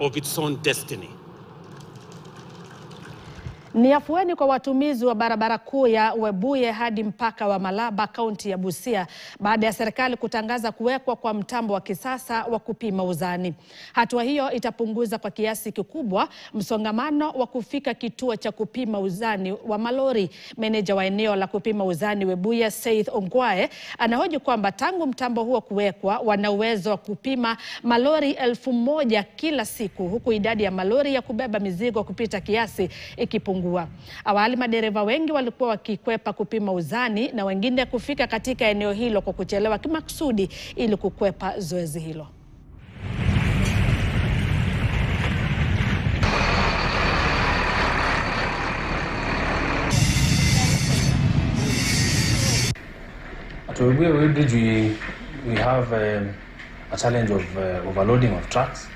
of its own destiny. Ni afueni kwa watumizi wa barabara kuu ya Webuye hadi mpaka wa Malaba, kaunti ya Busia, baada ya serikali kutangaza kuwekwa kwa mtambo wa kisasa wa kupima uzani. Hatua hiyo itapunguza kwa kiasi kikubwa msongamano wa kufika kituo cha kupima uzani wa malori. Meneja wa eneo la kupima uzani Webuye, Seth Ongwae, anahoji kwamba tangu mtambo huo kuwekwa wana uwezo wa kupima malori 1000 kila siku, huku idadi ya malori ya kubeba mizigo kupita kiasi ikipungua. Awali madereva wengi walikuwa wakikwepa kupima uzani na wengine kufika katika eneo hilo kwa kuchelewa kimakusudi ili kukwepa zoezi hilo. At Webuye Bridge we have a challenge of overloading of trucks,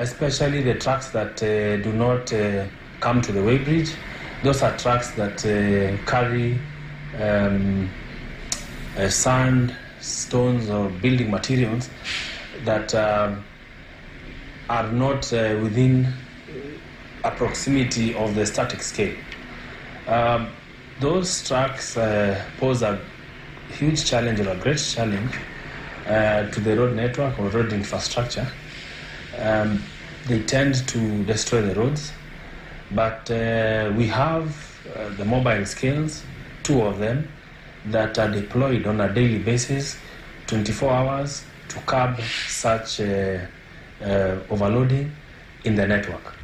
especially the trucks that do not come to the weighbridge. Those are trucks that carry sand, stones or building materials that are not within a proximity of the static scale. Those trucks pose a huge challenge or a great challenge to the road network or road infrastructure. They tend to destroy the roads. But we have the mobile scales, 2 of them, that are deployed on a daily basis, 24 hours, to curb such overloading in the network.